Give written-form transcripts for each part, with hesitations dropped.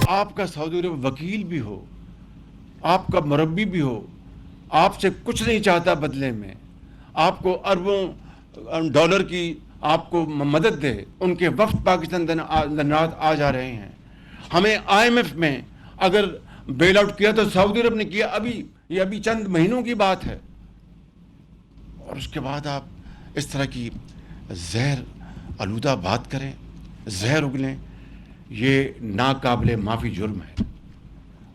आपका सऊदी अरब वकील भी हो, आपका मुरब्बी भी हो, आपसे कुछ नहीं चाहता बदले में, आपको अरबों डॉलर की आपको मदद दे, उनके वक्त पाकिस्तान दिन रात आ जा रहे हैं। हमें IMF में अगर बेल आउट किया तो सऊदी अरब ने किया, ये अभी चंद महीनों की बात है, और उसके बाद आप इस तरह की जहर आलूदा बात करें, जहर उगलें, ये नाकाबिले माफ़ी जुर्म है।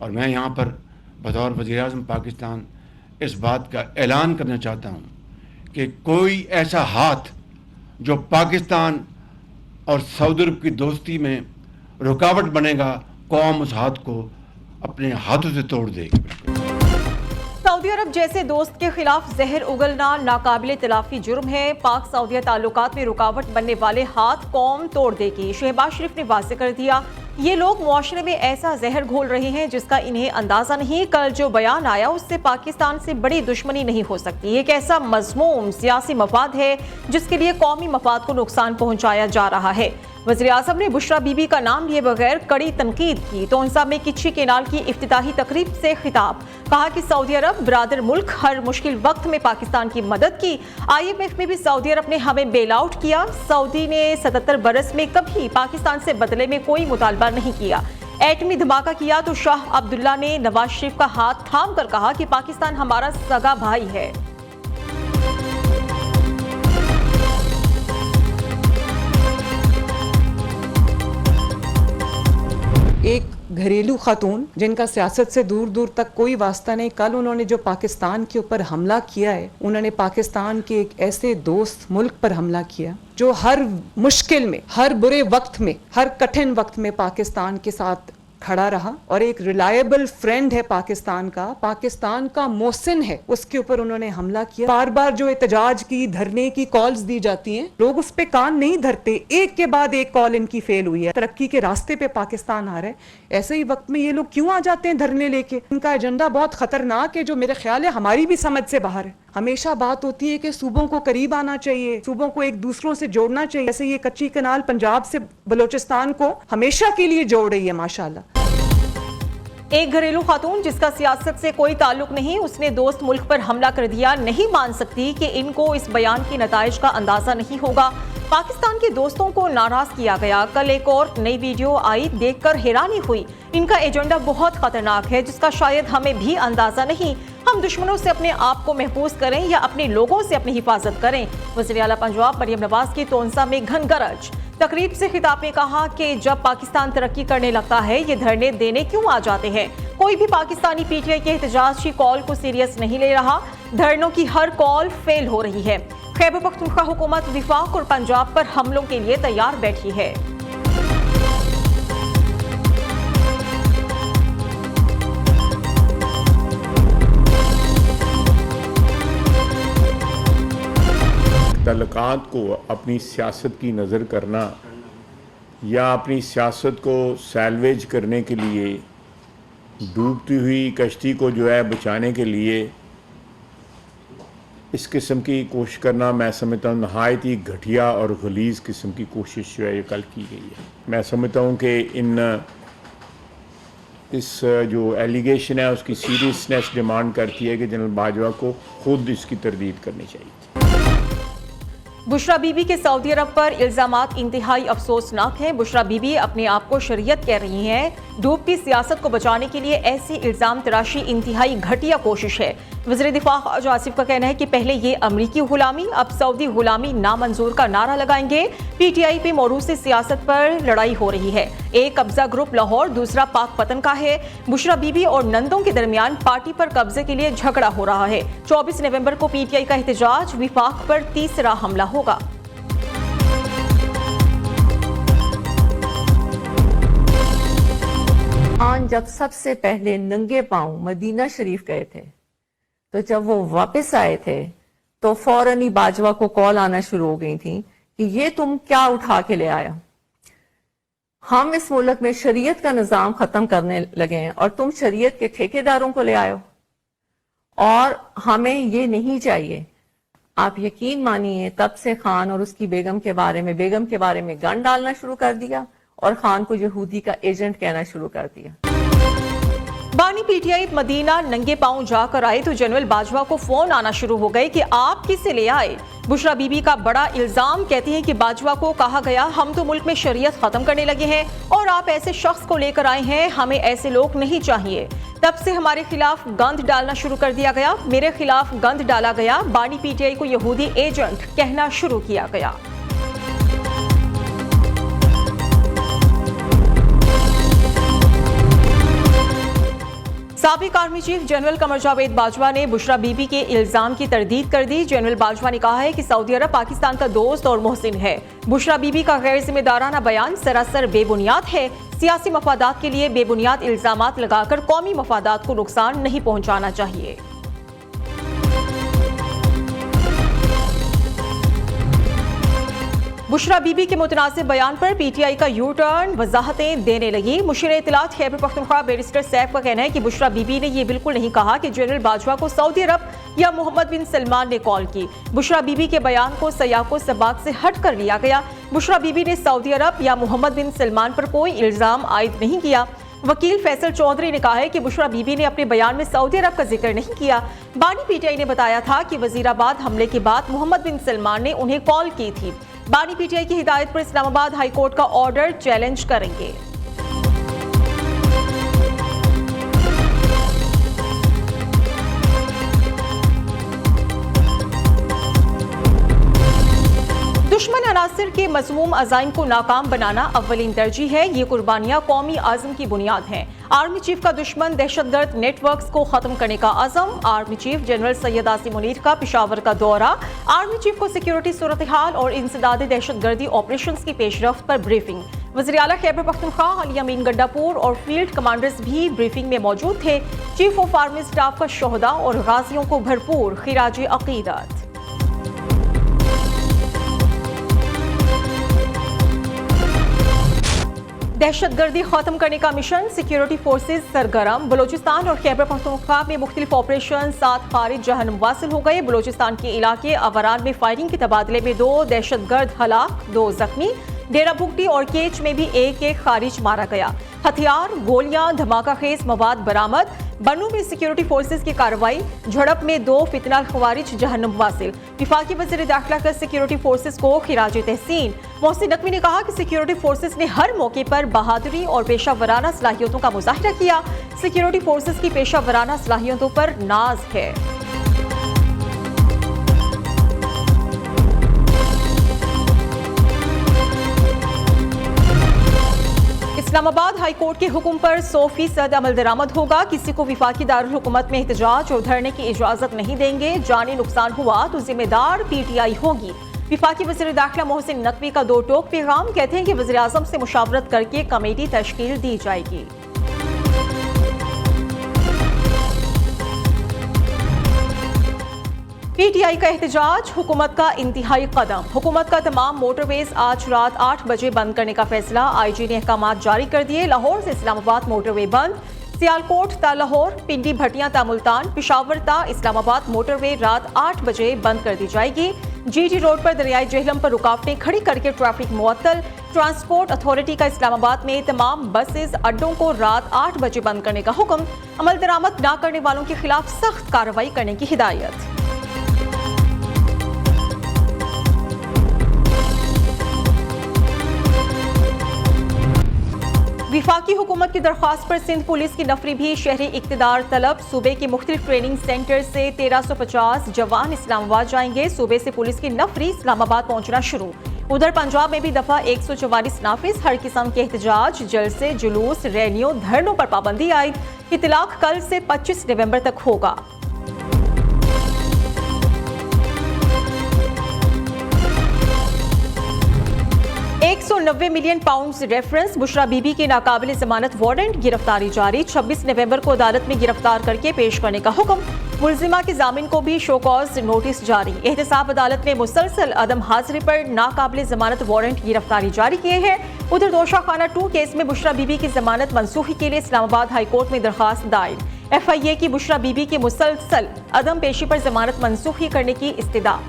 और मैं यहाँ पर बतौर वज़ीर-ए-आज़म पाकिस्तान इस बात का ऐलान करना चाहता हूँ कि कोई ऐसा हाथ जो पाकिस्तान और सऊदी अरब की दोस्ती में रुकावट बनेगा, कौम उस हाथ को अपने हाथों से तोड़ देगी। सऊदी अरब जैसे दोस्त के खिलाफ जहर उगलना नाकाबिले तलाफी जुर्म है। पाक सऊदिया ताल्लुकात में रुकावट बनने वाले हाथ कौम तोड़ देगी। शहबाज शरीफ ने वाज़ेह कर दिया, ये लोग मुआशरे में ऐसा जहर घोल रहे हैं जिसका इन्हें अंदाजा नहीं। कल जो बयान आया उससे पाकिस्तान से बड़ी दुश्मनी नहीं हो सकती। एक ऐसा मज़मूम सियासी मफाद है जिसके लिए कौमी मफाद को नुकसान पहुंचाया जा रहा है। वज़ीर-ए-आज़म ने बुशरा बीबी का नाम लिए बगैर कड़ी तनकीद की। तोनसा में किच्ची केनाल की इफ्तिताही तकरीब से खिताब, कहा कि सऊदी अरब ब्रादर मुल्क हर मुश्किल वक्त में पाकिस्तान की मदद की। IMF में भी सऊदी अरब ने हमें बेल आउट किया। सऊदी ने 77 बरस में कभी पाकिस्तान से बदले में कोई मुतालबा नहीं किया। एटमी धमाका किया तो शाह अब्दुल्ला ने नवाज शरीफ का हाथ थाम कर कहा कि पाकिस्तान हमारा सगा भाई है। एक घरेलू खातून जिनका सियासत से दूर दूर तक कोई वास्ता नहीं, कल उन्होंने जो पाकिस्तान के ऊपर हमला किया है, उन्होंने पाकिस्तान के एक ऐसे दोस्त मुल्क पर हमला किया जो हर मुश्किल में, हर बुरे वक्त में, हर कठिन वक्त में पाकिस्तान के साथ खड़ा रहा और एक रिलायबल फ्रेंड है पाकिस्तान का मोहसिन है, उसके ऊपर उन्होंने हमला किया। बार बार जो एहतजाज की, धरने की कॉल्स दी जाती हैं, लोग उस पे कान नहीं धरते। एक के बाद एक कॉल इनकी फेल हुई है। तरक्की के रास्ते पे पाकिस्तान आ रहा है, ऐसे ही वक्त में ये लोग क्यों आ जाते हैं धरने लेके? इनका एजेंडा बहुत खतरनाक है जो मेरे ख्याल है हमारी भी समझ से बाहर है। हमेशा बात होती है कि सूबों को करीब आना चाहिए, सूबों को एक दूसरों से जोड़ना चाहिए। जैसे ये कच्ची कनाल पंजाब से बलोचिस्तान को हमेशा के लिए जोड़ रही है माशाल्लाह। एक घरेलू खातून जिसका सियासत से कोई ताल्लुक नहीं, उसने दोस्त मुल्क पर हमला कर दिया। नहीं मान सकती कि इनको इस बयान के नताइज का अंदाजा नहीं होगा। पाकिस्तान के दोस्तों को नाराज किया गया। कल एक और नई वीडियो आई, देखकर हैरानी हुई। इनका एजेंडा बहुत खतरनाक है जिसका शायद हमें भी अंदाजा नहीं। हम दुश्मनों से अपने आप को महफूज करें या अपने लोगों से अपनी हिफाजत करें। वज़ीर आला पंजाब मरियम नवाज की तोनसा में घन गरज। तकरीब से खिताब में कहा कि जब पाकिस्तान तरक्की करने लगता है ये धरने देने क्यों आ जाते हैं। कोई भी पाकिस्तानी PTI के एहतजाज की कॉल को सीरियस नहीं ले रहा। धरनों की हर कॉल फेल हो रही है। खैबर पख्तूनख्वा हुकूमत विफाक और पंजाब पर हमलों के लिए तैयार बैठी है। तल्लुकात को अपनी सियासत की नज़र करना या अपनी सियासत को सैल्वेज करने के लिए, डूबती हुई कश्ती को जो है बचाने के लिए इस किस्म की कोशिश करना, मैं समझता हूँ नहायत ही घटिया और गलीज़ किस्म की कोशिश जो है ये कल की गई है। मैं समझता हूँ कि इस जो एलिगेशन है उसकी सीरियसनेस डिमांड करती है कि जनरल बाजवा को खुद इसकी तरदीद करनी चाहिए। बुशरा बीबी के सऊदी अरब पर इल्जामात इंतहाई अफसोसनाक हैं। बुशरा बीबी अपने आप को शरीयत कह रही हैं। डूबती सियासत को बचाने के लिए ऐसी इल्जाम तराशी इंतहाई घटिया कोशिश है। वज़ीर दिफा ख्वाजा आसिफ का कहना है कि पहले ये अमरीकी गुलामी, अब सऊदी गुलामी नामंजूर का नारा लगाएंगे। PTI पे मौरूसी सियासत पर लड़ाई हो रही है। एक कब्जा ग्रुप लाहौर, दूसरा पाक पतन का है। बुशरा बीबी और नंदों के दरमियान पार्टी पर कब्जे के लिए झगड़ा हो रहा है। 24 नवंबर को PTI का एहतजाज, विफाक पर तीसरा हमला होगा। जब सबसे पहले नंगे पांव मदीना शरीफ गए थे, तो जब वो वापस आए थे तो फौरन ही बाजवा को कॉल आना शुरू हो गई थी कि ये तुम क्या उठा के ले आया। हम इस मुल्क में शरीयत का निजाम खत्म करने लगे हैं और तुम शरीयत के ठेकेदारों को ले आयो, और हमें ये नहीं चाहिए। आप यकीन मानिए तब से खान और उसकी बेगम के बारे में गन डालना शुरू कर दिया और खान को यहूदी का एजेंट कहना शुरू कर दिया। बानी पीटीआई मदीना नंगे पांव जाकर आए तो जनरल बाजवा को फोन आना शुरू हो गए कि आप किसे ले आए। बुशरा बीबी का बड़ा इल्जाम, कहती हैं कि बाजवा को कहा गया हम तो मुल्क में शरीयत खत्म करने लगे हैं और आप ऐसे शख्स को लेकर आए हैं, हमें ऐसे लोग नहीं चाहिए। तब से हमारे खिलाफ गंद डालना शुरू कर दिया गया, मेरे खिलाफ गंद डाला गया, बानी पीटीआई को यहूदी एजेंट कहना शुरू किया गया। साबिक army chief general Qamar Javed Bajwa ने बुशरा बीबी के इल्जाम की तरदीद कर दी। जनरल बाजवा ने कहा है कि सऊदी अरब पाकिस्तान का दोस्त और मोहसिन है। बुशरा बीबी का गैर जिम्मेदाराना बयान सरासर बेबुनियाद है। सियासी मफादात के लिए बेबुनियाद इल्जामात लगाकर कौमी मफादात को नुकसान नहीं पहुंचाना चाहिए। बुशरा बीबी के मुतनासिब बयान पर पीटीआई का यू टर्न, वजाहतें देने लगी। मुशीर इत्तलात खैबर पख्तूनख्वा बैरिस्टर सैफ का कहना है कि बुशरा बीबी ने यह बिल्कुल नहीं कहा कि जनरल बाजवा को सऊदी अरब या मोहम्मद बिन सलमान ने कॉल की। बुशरा बीबी के बयान को सयाको सबाक से हट कर लिया गया। बुशरा बीबी ने सऊदी अरब या मोहम्मद बिन सलमान पर कोई इल्जाम आयद नहीं किया। वकील फैसल चौधरी ने कहा है कि बुशरा बीबी ने अपने बयान में सऊदी अरब का जिक्र नहीं किया। बानी पीटीआई ने बताया था कि वजीराबाद हमले के बाद मोहम्मद बिन सलमान ने उन्हें कॉल की थी। बानी पीटीआई की हिदायत पर इस्लामाबाद हाई कोर्ट का ऑर्डर चैलेंज करेंगे। दुश्मन अनासिर के मज़मूम अज़ाइम को नाकाम बनाना अव्वलीन तरजीह है। ये कुर्बानियां कौमी आज़म की बुनियाद हैं। आर्मी चीफ का दुश्मन दहशतगर्द नेटवर्क्स को खत्म करने का अज़म। Army chief general Syed Asim Munir का पेशावर का दौरा। आर्मी चीफ को सिक्योरिटी सूरत हाल और इंसदाद दहशतगर्दी ऑपरेशंस की पेशरफ्त पर ब्रीफिंग। वज़ीर आला खैबर पख्तूनख्वा अली अमीन गड्डापुर और फील्ड कमांडर्स भी ब्रीफिंग में मौजूद थे। चीफ ऑफ आर्मी स्टाफ का शोहदा और गाजियों को भरपूर खिराज अकीदत। दहशतगर्दी खत्म करने का मिशन, सिक्योरिटी फोर्सेज सरगर्म। बलोचिस्तान और खैबर पख्तूनख्वा में मुख्तलिफ ऑपरेशन, 7 खारिज जहन्नुम वासिल हो गए। बलोचिस्तान के इलाके अवरान में फायरिंग के तबादले में 2 दहशतगर्द हलाक, 2 जख्मी। डेरा बुगटी और केच में भी एक खारिज मारा गया। हथियार, गोलियां, धमाका खेज मवाद बरामद। बन्नू में सिक्योरिटी फोर्सेज की कार्रवाई, झड़प में 2 फितनाल खवारिज जहन्नुम वासिल। विफाकी वज़ीर दाखिला का सिक्योरिटी फोर्सेज को खिराज तहसीन। मोहसिन नकवी ने कहा कि सिक्योरिटी फोर्सेज ने हर मौके पर बहादुरी और पेशा वराना सलाहियतों का मुजाहिरा किया। सिक्योरिटी फोर्सेज की पेशा वराना सलाहियतों पर नाज है। इस्लामाबाद हाई कोर्ट के हुक्म पर 100% अमल दरामद होगा। किसी को विफाकी दारुल हुकूमत में एहतजाज और धरने की इजाजत नहीं देंगे। जानी नुकसान हुआ तो जिम्मेदार पीटीआई होगी। विफाकी वज़ीर दाखिला मोहसिन नकवी का 2 टोक पैगाम, कहते हैं कि वज़ीर आज़म से मुशावरत करके कमेटी तश्कील दी जाएगी। पीटीआई का एहतजाज, हुकूमत का इंतहाई कदम। हुकूमत का तमाम मोटरवेज आज रात 8 बजे बंद करने का फैसला। आईजी ने अहकाम जारी कर दिए। लाहौर से इस्लामाबाद मोटरवे बंद। सियालकोट ता लाहौर, पिंडी भटियां ता मुल्तान, पिशावर ता इस्लामाबाद मोटरवे रात 8 बजे बंद कर दी जाएगी। जीटी रोड पर दरियाई जेहलम पर रुकावटें खड़ी करके ट्रैफिक मुअत्तल। ट्रांसपोर्ट अथॉरिटी का इस्लामाबाद में तमाम बसेस अड्डों को रात 8 बजे बंद करने का हुक्म। अमल दरामद न करने वालों के खिलाफ सख्त कार्रवाई करने की हिदायत। विफाकी हुकूमत की दरख्वास्त पर सिंध पुलिस की नफरी भी शहरी इक्तदार तलब। सूबे के मुख्तलिफ ट्रेनिंग सेंटर से 1350 जवान इस्लामाबाद जाएंगे। सूबे से पुलिस की नफरी इस्लामाबाद पहुंचना शुरू। उधर पंजाब में भी दफा 144 नाफिज। हर किस्म के एहतजाज, जलसे, जुलूस, रैलियों, धरनों पर पाबंदी आयद। इतलाक कल से 25 नवंबर तक होगा। £190 मिलियन रेफरेंस। बुशरा बीबी के नाकाबिल जमानत वारंट, गिरफ्तारी जारी। 26 नवंबर को अदालत में गिरफ्तार करके पेश करने का हुक्म। मुलजिमा के जामिन को भी शो कॉज नोटिस जारी। एहतसाब अदालत में मुसलसल अदम हाजिरी पर नाकाबिल जमानत वारंट, गिरफ्तारी जारी किए हैं। उधर दोशा खाना 2 केस में बुशरा बीबी की जमानत मनसूखी के लिए इस्लामाबाद हाई कोर्ट में दरखास्त दायर। FIA की बुशरा बीबी के मुसलसल अदम पेशी पर जमानत मनसूखी करने की इस्तदा।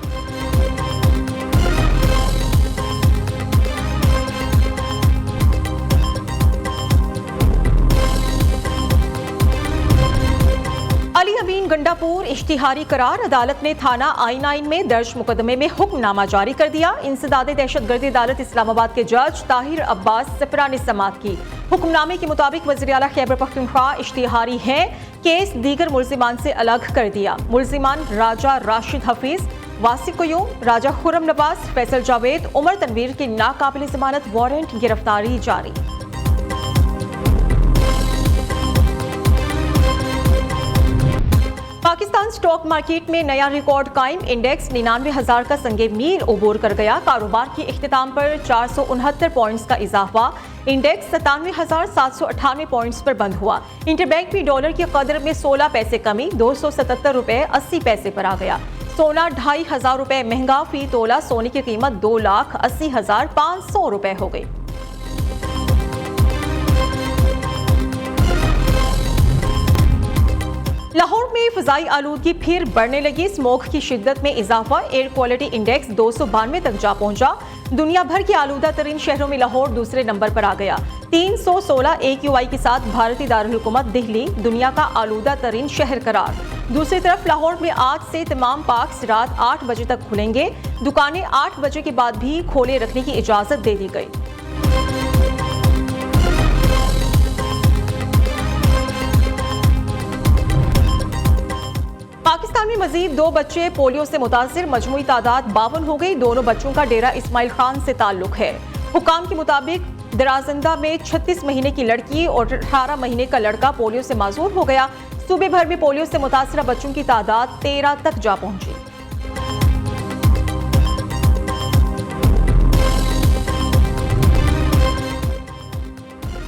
मीरापुर इश्तिहारी करार। अदालत ने थाना I-9 में दर्ज मुकदमे में हुक्मनामा जारी कर दिया। इंसदादे दहशतगर्दी अदालत इस्लामाबाद के जज ताहिर अब्बास सिपरा ने समाअत की। हुक्मनामे के मुताबिक वज़ीर आला खैबर पख्तूनख्वा इश्तिहारी है। केस दीगर मुल्जिमान से अलग कर दिया। मुल्जिमान राजा राशिद हफीज, वासिक क़यूम, राजा खुर्रम नवाज, फैसल जावेद, उमर तनवीर की नाकाबिल जमानत वारंट गिरफ्तारी जारी। पाकिस्तान स्टॉक मार्केट में नया रिकॉर्ड कायम। इंडेक्स 99,000 का संगे मील उबूर कर गया। कारोबार के इख्तिताम पर 469 पॉइंट्स का इजाफा। इंडेक्स 97,798 पॉइंट्स पर बंद हुआ। इंटरबैंक में डॉलर की कदर में 16 पैसे कमी, 277 रुपए 80 पैसे पर आ गया। सोना 2,500 रुपए महंगा। फी तोला सोने की कीमत 2,80,500 रुपए हो गई। लाहौर में फिजाई आलूदगी फिर बढ़ने लगी। स्मोक की शिद्दत में इजाफा। एयर क्वालिटी इंडेक्स 292 तक जा पहुंचा। दुनिया भर के आलूदा तरीन शहरों में लाहौर दूसरे नंबर पर आ गया। 316 AQI के साथ भारतीय दारुल हुकूमत दिल्ली दुनिया का आलूदा तरीन शहर करार। दूसरी तरफ लाहौर में आज से तमाम पार्क्स रात 8 बजे तक खुलेंगे। दुकानें 8 बजे के बाद भी खोले रखने की इजाजत दे दी गई। पाकिस्तान में मजीद 2 बच्चे पोलियो से मुतासिर। मजमूई तादाद 52 हो गई। दोनों बच्चों का डेरा इस्माइल खान से ताल्लुक है। हुकाम के मुताबिक दराजंदा में 36 महीने की लड़की और 18 महीने का लड़का पोलियो से माजूर हो गया। सूबे भर में पोलियो से मुतासिर बच्चों की तादाद 13 तक जा पहुंची।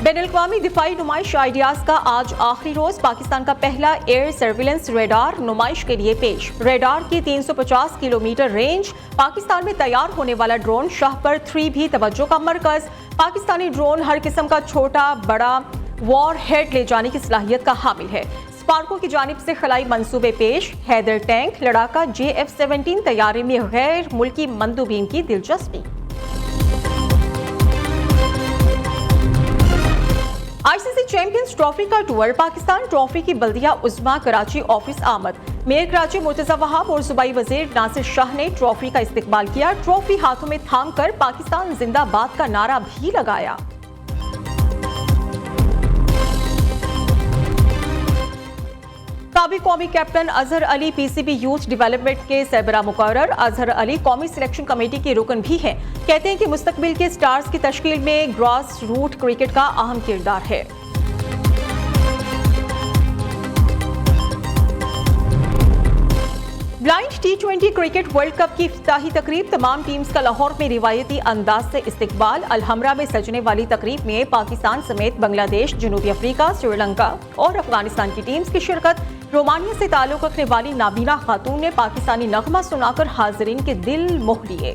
बैनुल-अक़वामी दिफाई नुमाइश आइडियाज का आज आखिरी रोज। पाकिस्तान का पहला एयर सर्विलेंस रेडार नुमाइश के लिए पेश। रेडार की 350 किलोमीटर रेंज। पाकिस्तान में तैयार होने वाला ड्रोन शाहपर 3 भी तवज्जो का मरकज। पाकिस्तानी ड्रोन हर किस्म का छोटा बड़ा वॉर हेड ले जाने की सलाहियत का हामिल है। स्पार्को की जानिब से खलाई मंसूबे पेश। हैदर टैंक, लड़ाका JF-17 तैयारी में गैर मुल्की मंदूबीन की दिलचस्पी। ICC चैंपियंस ट्रॉफी का टूर। पाकिस्तान ट्रॉफी की बल्दिया उज़्मा कराची ऑफिस आमद। मेयर कराची मुर्तज़ा वहाब और सूबाई वजीर नासिर शाह ने ट्रॉफी का इस्तकबाल किया। ट्रॉफी हाथों में थाम कर पाकिस्तान जिंदाबाद का नारा भी लगाया। साबिक कौमी captain Azhar Ali PCB youth development के सरबराह मुकर्रर। अजहर अली कौमी सिलेक्शन कमेटी के रुकन भी हैं। कहते हैं कि मुस्तकबिल के स्टार्स की तश्कील में ग्रास रूट क्रिकेट का अहम किरदार है। Blind T20 cricket world cup की इफ्तिताही तकरीब। तमाम टीम्स का लाहौर में रिवायती अंदाज से इस्तकबाल। अलहमरा में सजने वाली तकरीब में पाकिस्तान समेत बांग्लादेश, जनूबी अफ्रीका, श्रीलंका और अफगानिस्तान की टीम्स की शिरकत। रोमानिया से ताल्लुक रखने वाली नाबीना खातून ने पाकिस्तानी नगमा सुनाकर हाजिरीन के दिल मोह लिए।